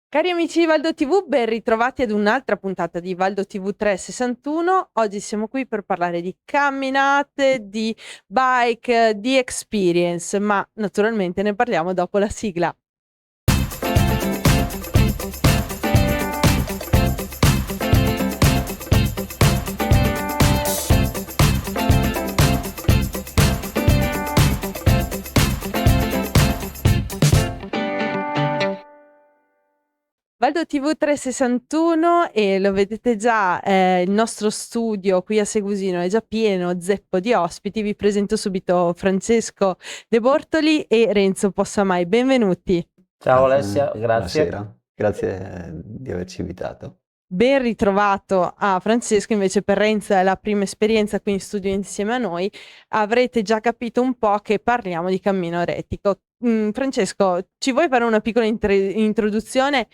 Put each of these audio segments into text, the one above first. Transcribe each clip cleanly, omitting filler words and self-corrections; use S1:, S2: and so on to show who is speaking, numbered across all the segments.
S1: Cari amici di Valdo TV, ben ritrovati ad un'altra puntata di Valdo TV 361. Oggi siamo qui per parlare di camminate, di bike, di experience, ma naturalmente ne parliamo dopo la sigla. Valdo TV 361 e lo vedete già, il nostro studio qui a Segusino è già pieno, zeppo di ospiti. Vi presento subito Francesco De Bortoli e Renzo Possamai. Benvenuti.
S2: Ciao Alessia, grazie.
S3: Buonasera, grazie di averci invitato.
S1: Ben ritrovato a Francesco, invece per Renzo è la prima esperienza qui in studio insieme a noi. Avrete già capito un po' che parliamo di cammino retico. Francesco, ci vuoi fare una piccola introduzione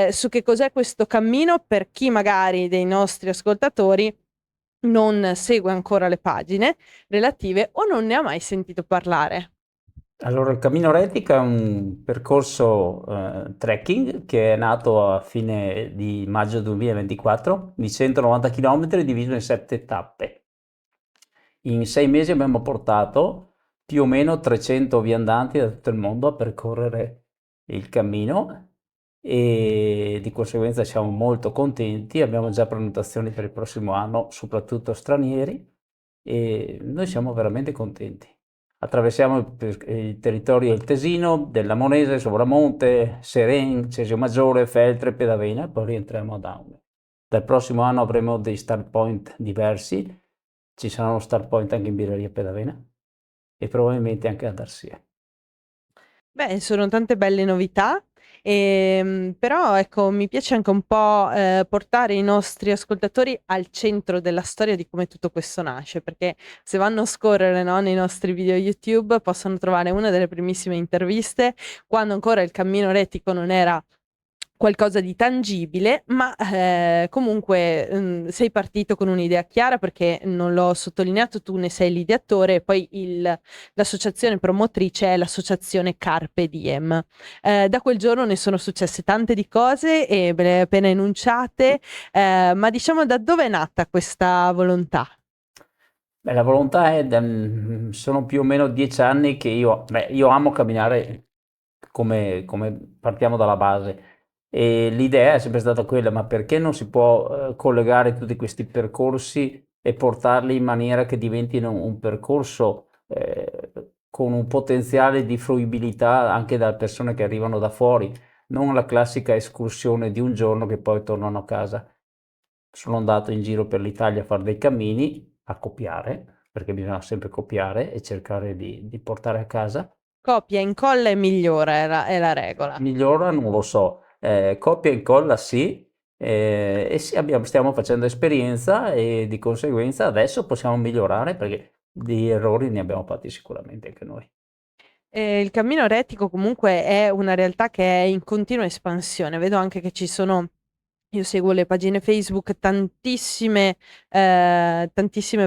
S1: su che cos'è questo cammino per chi magari dei nostri ascoltatori non segue ancora le pagine relative o non ne ha mai sentito parlare?
S2: Allora, il Cammino Retica è un percorso trekking che è nato a fine di maggio 2024 di 190 km diviso in 7 tappe. In 6 mesi abbiamo portato più o meno 300 viandanti da tutto il mondo a percorrere il cammino e di conseguenza siamo molto contenti. Abbiamo già prenotazioni per il prossimo anno, soprattutto stranieri, e noi siamo veramente contenti. Attraversiamo il territorio del Tesino, della Monese, Sovramonte, Seren, Cesio Maggiore, Feltre, Pedavena e poi rientriamo ad Aume. Dal prossimo anno avremo dei start point diversi, ci saranno start point anche in Birreria Pedavena e probabilmente anche ad Arsia.
S1: Beh, sono tante belle novità, però ecco, mi piace anche un po' portare i nostri ascoltatori al centro della storia di come tutto questo nasce, perché se vanno a scorrere, no, nei nostri video YouTube possono trovare una delle primissime interviste, quando ancora il cammino retico non era qualcosa di tangibile, ma comunque sei partito con un'idea chiara, perché non l'ho sottolineato, tu ne sei l'ideatore e poi l'associazione promotrice è l'associazione Carpe Diem. Da quel giorno ne sono successe tante di cose e ve le hai appena enunciate, ma diciamo, da dove è nata questa volontà?
S2: Beh, la volontà è, sono più o meno 10 anni che io amo camminare come partiamo dalla base. E l'idea è sempre stata quella, ma perché non si può collegare tutti questi percorsi e portarli in maniera che diventino un percorso con un potenziale di fruibilità anche da persone che arrivano da fuori, non la classica escursione di un giorno che poi tornano a casa. Sono andato in giro per l'Italia a fare dei cammini, a copiare, perché bisogna sempre copiare e cercare di portare a casa.
S1: Copia, incolla e migliora è la regola.
S2: Migliora non lo so, copia e incolla sì, e sì, stiamo facendo esperienza e di conseguenza adesso possiamo migliorare perché di errori ne abbiamo fatti sicuramente anche noi.
S1: Il cammino retico comunque è una realtà che è in continua espansione. Vedo anche che ci sono, io seguo le pagine Facebook, tantissime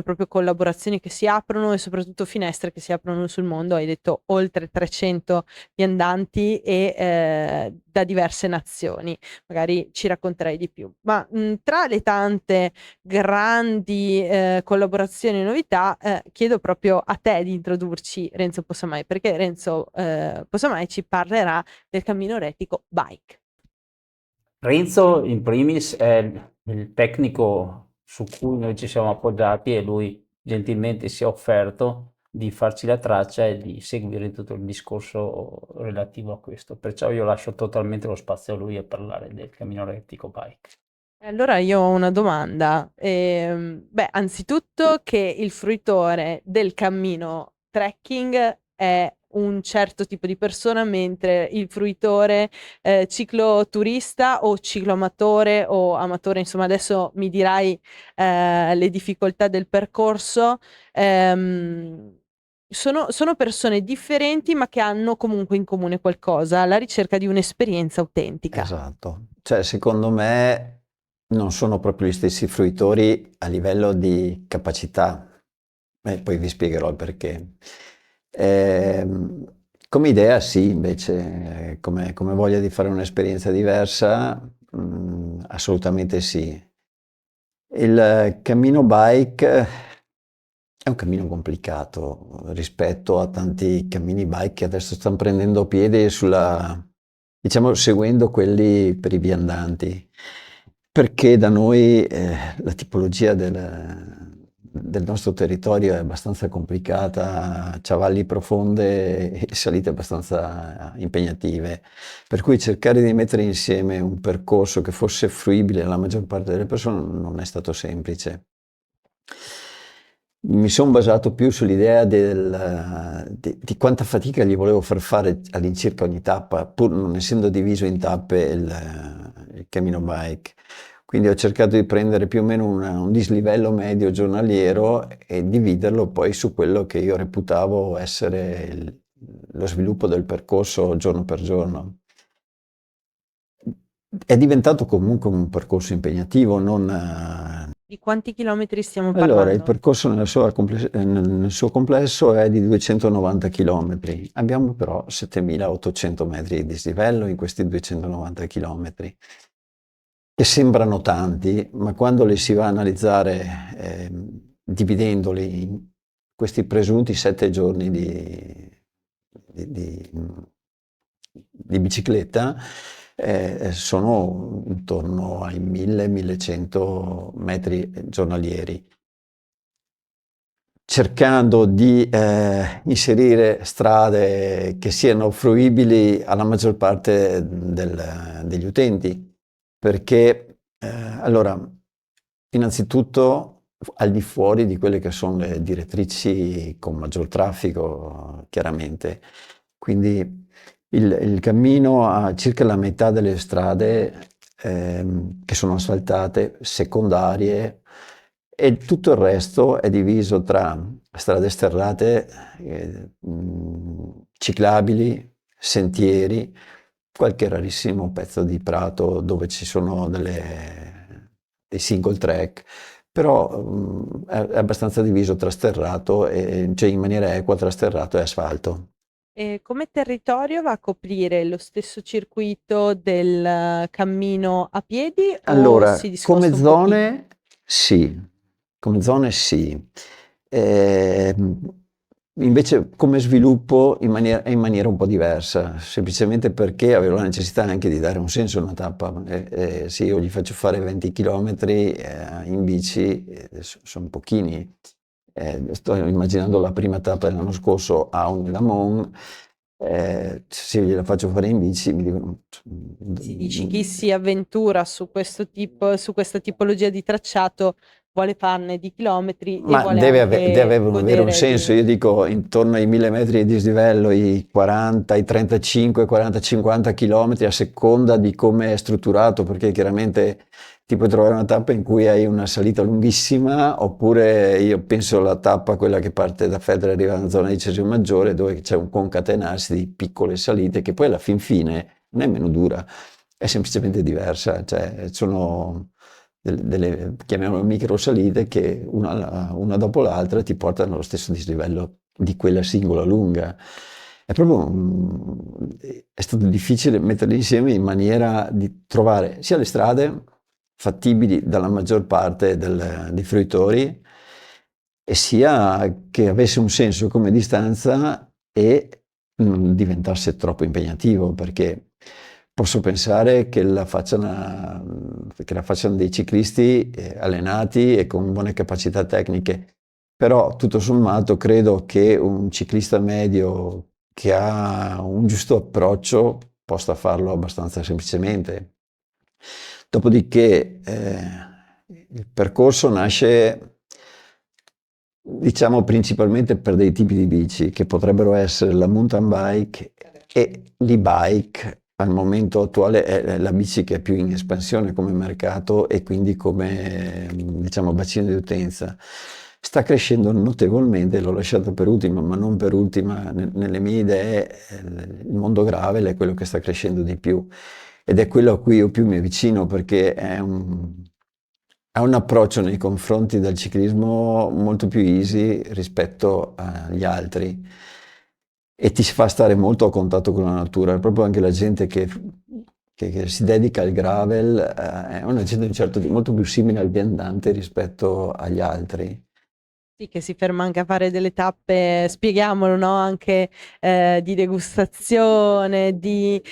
S1: proprio collaborazioni che si aprono e soprattutto finestre che si aprono sul mondo. Hai detto oltre 300 viandanti e da diverse nazioni. Magari ci racconterai di più. Ma tra le tante grandi collaborazioni e novità, chiedo proprio a te di introdurci Renzo Possamai, perché Renzo Possamai ci parlerà del cammino retico bike.
S2: Renzo in primis è il tecnico su cui noi ci siamo appoggiati e lui gentilmente si è offerto di farci la traccia e di seguire tutto il discorso relativo a questo. Perciò io lascio totalmente lo spazio a lui a parlare del cammino retico bike.
S1: Allora io ho una domanda. Beh, anzitutto che il fruitore del cammino trekking è un certo tipo di persona, mentre il fruitore cicloturista o cicloamatore o amatore, insomma, adesso mi dirai le difficoltà del percorso, sono persone differenti ma che hanno comunque in comune qualcosa, la ricerca di un'esperienza autentica.
S3: Esatto, cioè secondo me non sono proprio gli stessi fruitori a livello di capacità, e poi vi spiegherò il perché. Come idea sì, invece, come voglia di fare un'esperienza diversa, assolutamente sì. Il cammino bike è un cammino complicato rispetto a tanti cammini bike che adesso stanno prendendo piede diciamo, seguendo quelli per i viandanti, perché da noi la tipologia del nostro territorio è abbastanza complicata, c'ha valli profonde e salite abbastanza impegnative, per cui cercare di mettere insieme un percorso che fosse fruibile alla maggior parte delle persone non è stato semplice. Mi sono basato più sull'idea di quanta fatica gli volevo far fare all'incirca ogni tappa, pur non essendo diviso in tappe il cammino bike. Quindi ho cercato di prendere più o meno un dislivello medio giornaliero e dividerlo poi su quello che io reputavo essere lo sviluppo del percorso giorno per giorno. È diventato comunque un percorso impegnativo, non.
S1: Di quanti chilometri stiamo
S3: Allora, il
S1: parlando?
S3: percorso nel suo complesso è di 290 km. Abbiamo però 7.800 metri di dislivello in questi 290 km, che sembrano tanti, ma quando li si va a analizzare dividendoli in questi presunti 7 giorni di- di- di bicicletta, sono intorno ai 1000-1100 metri giornalieri, cercando di inserire strade che siano fruibili alla maggior parte degli utenti, perché allora, innanzitutto al di fuori di quelle che sono le direttrici con maggior traffico, chiaramente, quindi il cammino ha circa la metà delle strade che sono asfaltate, secondarie, e tutto il resto è diviso tra strade sterrate, ciclabili, sentieri, qualche rarissimo pezzo di prato dove ci sono dei single track, però è abbastanza diviso tra sterrato, cioè in maniera equa tra sterrato e asfalto.
S1: E come territorio va a coprire lo stesso circuito del cammino a piedi o si
S3: Allora, come
S1: discosta un pochino?
S3: zone sì, come zone sì. Ehm, Invece come sviluppo in maniera un po' diversa, semplicemente perché avevo la necessità anche di dare un senso a una tappa. Se io gli faccio fare 20 km in bici, sono pochini. Sto immaginando la prima tappa dell'anno scorso a un Lamont, se gliela faccio fare in bici mi dicono.
S1: Si dici chi si avventura su su questa tipologia di tracciato vuole farne di chilometri e
S3: Ma
S1: vuole
S3: deve
S1: anche
S3: avere un
S1: godere
S3: senso,
S1: di...
S3: io dico intorno ai 1000 metri di dislivello, i 40, i 35, 40, 50 chilometri a seconda di come è strutturato, perché chiaramente ti puoi trovare una tappa in cui hai una salita lunghissima, oppure io penso alla tappa, quella che parte da Fedra e arriva nella zona di Cesio Maggiore, dove c'è un concatenarsi di piccole salite, che poi alla fin fine non è meno dura, è semplicemente diversa, cioè sono chiamiamole microsalite che una dopo l'altra ti portano allo stesso dislivello di quella singola lunga. È stato difficile metterle insieme in maniera di trovare sia le strade fattibili dalla maggior parte dei fruitori e sia che avesse un senso come distanza e non diventasse troppo impegnativo, perché posso pensare che che la facciano dei ciclisti allenati e con buone capacità tecniche, però tutto sommato credo che un ciclista medio che ha un giusto approccio possa farlo abbastanza semplicemente. Dopodiché il percorso nasce, diciamo, principalmente per dei tipi di bici che potrebbero essere la mountain bike e l'e-bike. Al momento attuale è la bici che è più in espansione come mercato e quindi come, diciamo, bacino di utenza. Sta crescendo notevolmente, l'ho lasciato per ultima, ma non per ultima nelle mie idee, il mondo gravel è quello che sta crescendo di più ed è quello a cui io più mi avvicino, perché ha un approccio nei confronti del ciclismo molto più easy rispetto agli altri. e ti fa stare molto a contatto con la natura. Proprio anche la gente che si dedica al gravel è una gente di un certo tipo, molto più simile al viandante rispetto agli altri.
S1: Sì, che si ferma anche a fare delle tappe, spieghiamolo, no? Anche di degustazione, di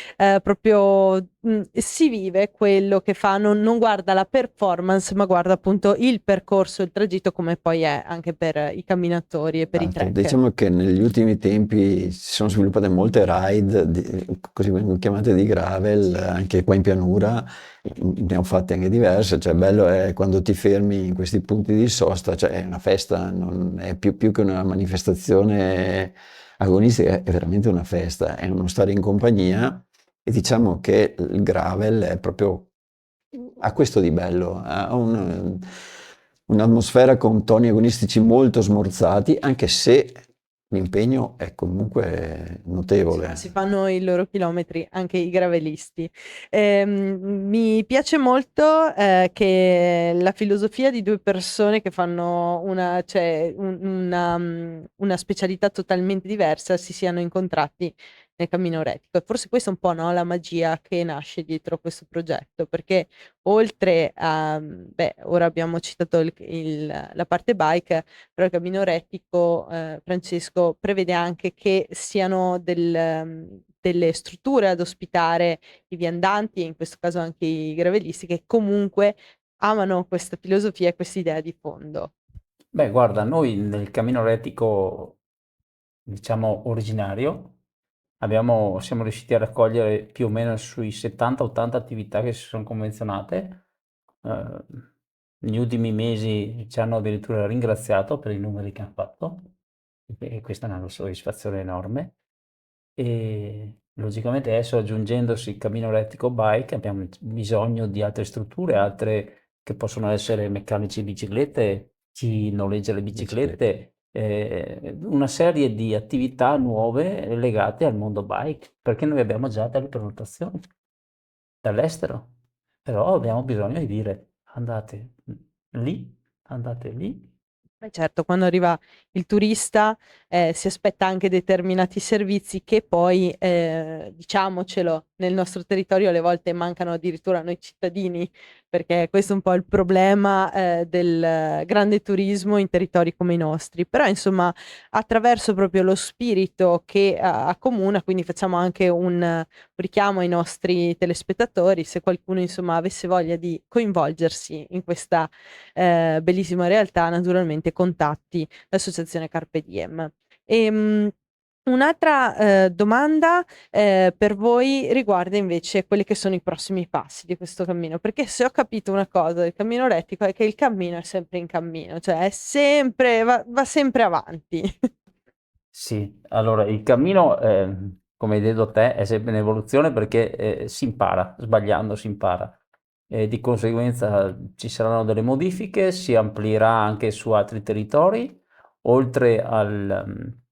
S1: proprio si vive quello che fa, non guarda la performance, ma guarda appunto il percorso, il tragitto, come poi è anche per i camminatori e per i
S3: Esatto.
S1: trekker.
S3: Diciamo che negli ultimi tempi si sono sviluppate molte ride, così vengono chiamate di gravel, anche qua in pianura, ne ho fatte anche diverse, cioè bello è quando ti fermi in questi punti di sosta, cioè è una festa, non è più che una manifestazione agonistica, è veramente una festa, è uno stare in compagnia e diciamo che il gravel è proprio, ha questo di bello, ha un'atmosfera con toni agonistici molto smorzati, anche se l'impegno è comunque
S1: Insomma, si
S3: notevole.
S1: fanno i loro chilometri anche i gravelisti. Mi piace molto che la filosofia di due persone che fanno una specialità totalmente diversa si siano incontrati nel cammino retico. E forse questa è un po', no, la magia che nasce dietro questo progetto, perché oltre a, beh, ora abbiamo citato la parte bike, però il cammino retico, Francesco, prevede anche che siano delle strutture ad ospitare i viandanti e in questo caso anche i gravelisti che comunque amano questa filosofia e quest'idea di fondo.
S2: Beh, guarda, noi nel cammino retico, diciamo, originario, siamo riusciti a raccogliere più o meno sui 70-80 attività che si sono convenzionate. Eh, negli ultimi mesi ci hanno addirittura ringraziato per i numeri che hanno fatto, e questa è una soddisfazione enorme. E logicamente adesso aggiungendosi il cammino elettrico bike abbiamo bisogno di altre strutture, altre che possono essere meccanici di biciclette, chi noleggia le biciclette, una serie di attività nuove legate al mondo bike, perché noi abbiamo già delle prenotazioni dall'estero, però abbiamo bisogno di dire lì, andate lì.
S1: Beh, certo, quando arriva il turista si aspetta anche determinati servizi che poi, diciamocelo, nel nostro territorio alle volte mancano addirittura a noi cittadini, perché questo è un po' il problema del grande turismo in territori come i nostri. Però insomma, attraverso proprio lo spirito che accomuna, quindi facciamo anche un richiamo ai nostri telespettatori, se qualcuno insomma avesse voglia di coinvolgersi in questa bellissima realtà, naturalmente contatti l'associazione Carpe Diem. Ehm, Un'altra domanda per voi riguarda invece quelli che sono i prossimi passi di questo cammino, perché se ho capito una cosa del cammino rettico è che il cammino è sempre in cammino, cioè è sempre, va sempre avanti.
S2: Sì, allora il cammino, come hai detto te, è sempre in evoluzione perché si impara, sbagliando si impara. E di conseguenza ci saranno delle modifiche, si amplierà anche su altri territori, oltre al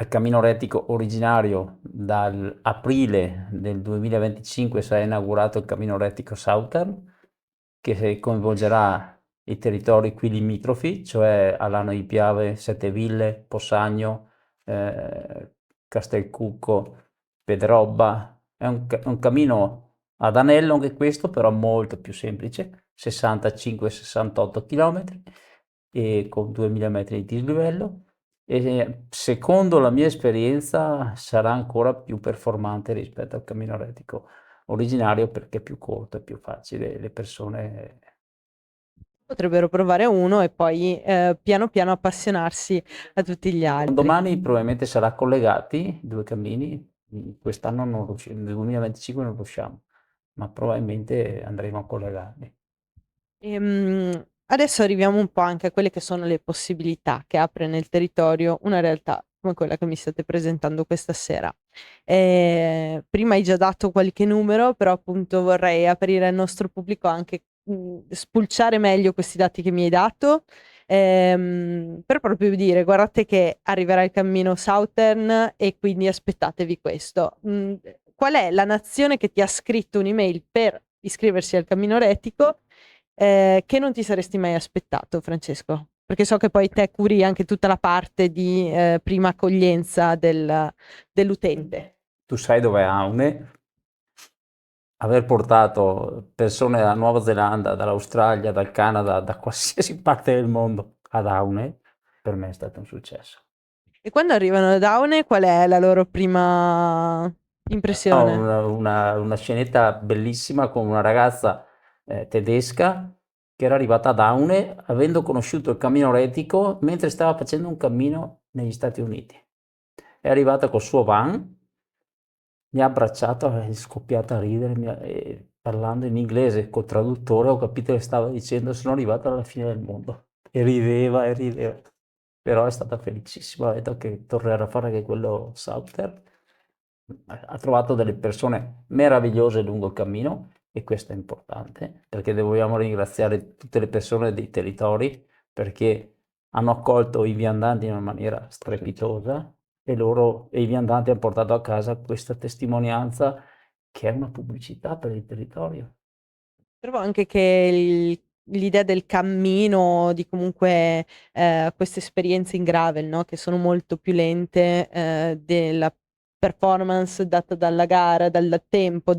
S2: cammino retico originario, dall'aprile del 2025 sarà inaugurato il cammino retico Southern, che coinvolgerà i territori qui limitrofi, cioè Alano di Piave, Sette Ville, Possagno, Castelcucco, Pedrobba. È un cammino ad anello anche questo, però molto più semplice, 65-68 km e con 2000 metri di dislivello. E secondo la mia esperienza sarà ancora più performante rispetto al cammino retico originario perché è più corto e più facile, le persone.
S1: Potrebbero provare uno e poi piano piano appassionarsi a tutti gli altri.
S2: Domani probabilmente sarà collegati i due cammini, quest'anno non riusciamo, nel 2025 non riusciamo, ma probabilmente andremo a collegarli.
S1: Adesso arriviamo un po' anche a quelle che sono le possibilità che apre nel territorio una realtà come quella che mi state presentando questa sera. Prima hai già dato qualche numero, però appunto vorrei aprire al nostro pubblico anche, spulciare meglio questi dati che mi hai dato, per proprio dire: guardate che arriverà il cammino Southern e quindi aspettatevi questo. Qual è la nazione che ti ha scritto un'email per iscriversi al cammino retico che non ti saresti mai aspettato, Francesco? Perché so che poi te curi anche tutta la parte di prima accoglienza dell'utente.
S2: Tu sai dov'è Aune? Aver portato persone dalla Nuova Zelanda, dall'Australia, dal Canada, da qualsiasi parte del mondo ad Aune, per me è stato un successo.
S1: E quando arrivano ad Aune, qual è la loro prima
S2: Ho
S1: impressione?
S2: una scenetta bellissima con una ragazza tedesca che era arrivata ad Aune avendo conosciuto il cammino retico mentre stava facendo un cammino negli Stati Uniti. È arrivata col suo van, mi ha abbracciato, è scoppiata a ridere, e parlando in inglese col traduttore ho capito che stava dicendo sono arrivata alla fine del mondo. E rideva e rideva. Però è stata felicissima, ha detto che tornerà a fare anche quello Southern. Ha trovato delle persone meravigliose lungo il cammino e questo è importante perché dobbiamo ringraziare tutte le persone dei territori perché hanno accolto i viandanti in una maniera strepitosa e i viandanti hanno portato a casa questa testimonianza che è una pubblicità per il territorio.
S1: Trovo anche che l'idea del cammino, di comunque queste esperienze in gravel, no? Che sono molto più lente della performance data dalla gara, dal tempo,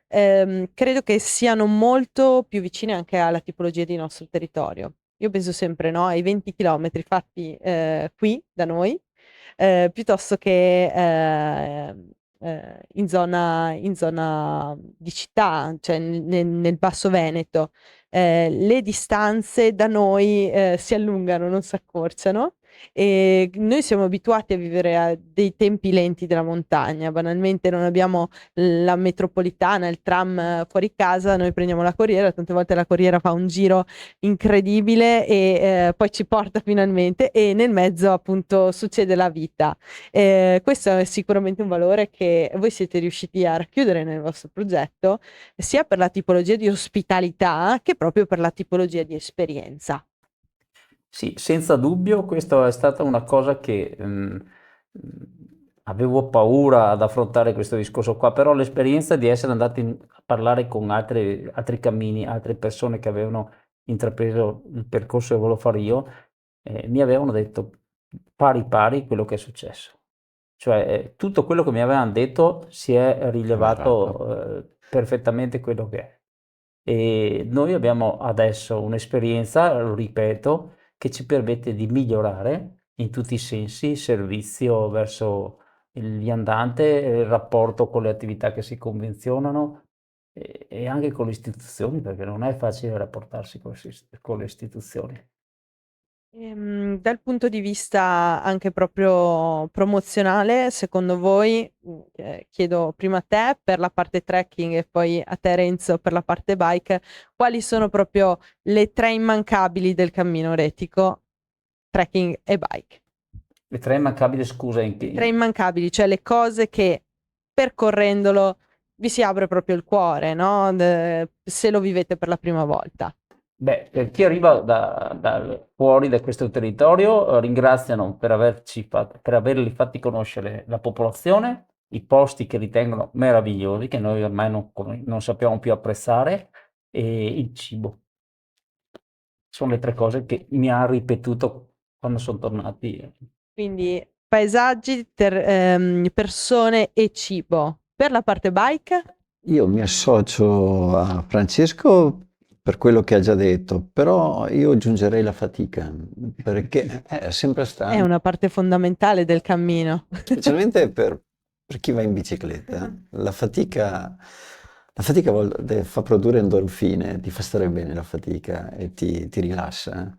S1: credo che siano molto più vicine anche alla tipologia di nostro territorio. Io penso sempre, no, ai 20 km fatti qui da noi, piuttosto che in zona di città, cioè nel Basso Veneto. Le distanze da noi si allungano, non si accorciano. E noi siamo abituati a vivere a dei tempi lenti della montagna, banalmente non abbiamo la metropolitana, il tram fuori casa, noi prendiamo la corriera, tante volte la corriera fa un giro incredibile e poi ci porta finalmente e nel mezzo appunto succede la vita. Questo è sicuramente un valore che voi siete riusciti a racchiudere nel vostro progetto, sia per la tipologia di ospitalità che proprio per la tipologia di esperienza.
S2: Sì, senza dubbio, questa è stata una cosa che avevo paura ad affrontare questo discorso qua, però l'esperienza di essere andati a parlare con altri cammini, altre persone che avevano intrapreso il percorso che volevo fare io, mi avevano detto pari pari quello che è successo. Cioè, tutto quello che mi avevano detto si è
S3: Avverrato.
S2: rilevato perfettamente quello che è. E noi abbiamo adesso un'esperienza, lo ripeto, che ci permette di migliorare in tutti i sensi il servizio verso il viandante, il rapporto con le attività che si convenzionano e anche con le istituzioni, perché non è facile rapportarsi con le istituzioni.
S1: Dal punto di vista anche proprio promozionale, secondo voi, chiedo prima a te per la parte trekking e poi a te Renzo per la parte bike, quali sono proprio le 3 immancabili del cammino retico, trekking e bike?
S2: Le tre immancabili, scusa, in
S1: Le 3
S2: che...
S1: immancabili, cioè le cose che percorrendolo vi si apre proprio il cuore, no, se lo vivete per la prima volta.
S2: Beh, per chi arriva fuori da questo territorio, ringraziano per averli fatti conoscere la popolazione, i posti che ritengono meravigliosi, che noi ormai non sappiamo più apprezzare, e il cibo. Sono le tre cose che mi ha ripetuto quando sono tornati.
S1: Quindi paesaggi, persone e cibo. Per la parte bike?
S3: Io mi associo a Francesco per quello che ha già detto, però io aggiungerei la fatica, perché è sempre
S1: È
S3: stata,
S1: una parte fondamentale del cammino.
S3: specialmente per chi va in bicicletta, la fatica a volte fa produrre endorfine, ti fa stare bene la fatica e ti rilassa.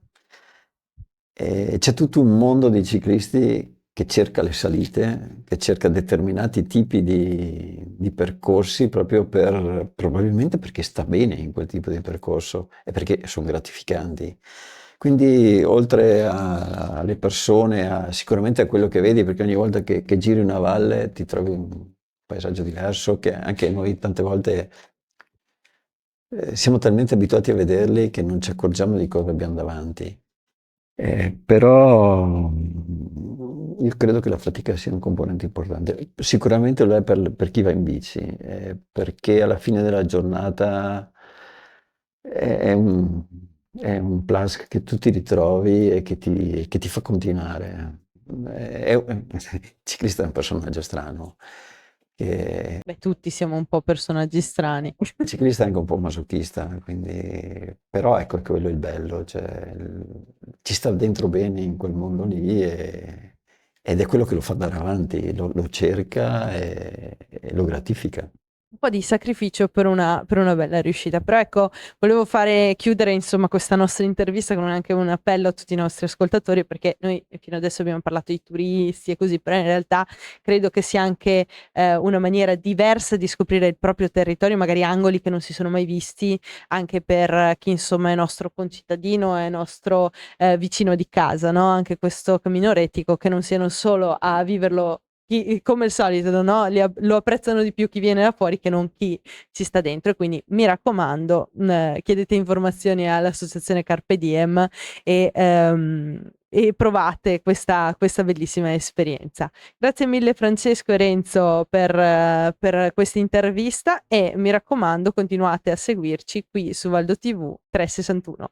S3: E c'è tutto un mondo di ciclisti che cerca le salite, che cerca determinati tipi di percorsi proprio probabilmente perché sta bene in quel tipo di percorso e perché sono gratificanti. Quindi oltre alle persone, sicuramente a quello che vedi, perché ogni volta che giri una valle ti trovi un paesaggio diverso, che anche noi tante volte siamo talmente abituati a vederli che non ci accorgiamo di cosa abbiamo davanti. Però io credo che la fatica sia un componente importante. Sicuramente lo è per chi va in bici, perché alla fine della giornata è è un plus che tu ti ritrovi e che ti fa continuare. Il ciclista è un personaggio strano, che
S1: Beh, tutti siamo un po' personaggi strani.
S3: il ciclista è anche un po' masochista, però ecco, è quello il bello, cioè, ci sta dentro bene in quel mondo lì ed è quello che lo fa andare avanti, lo cerca e lo gratifica.
S1: Un po' di sacrificio per una bella riuscita. Però ecco, volevo chiudere insomma questa nostra intervista con anche un appello a tutti i nostri ascoltatori, perché noi fino adesso abbiamo parlato di turisti e così, però in realtà credo che sia anche una maniera diversa di scoprire il proprio territorio, magari angoli che non si sono mai visti, anche per chi insomma è nostro concittadino, è nostro vicino di casa, no? Anche questo cammino retico, che non siano solo a viverlo come al solito, no? Lo apprezzano di più chi viene da fuori che non chi ci sta dentro. E quindi mi raccomando, chiedete informazioni all'associazione Carpe Diem e provate questa bellissima esperienza. Grazie mille Francesco e Renzo per questa intervista, e mi raccomando, continuate a seguirci qui su Valdo TV 361.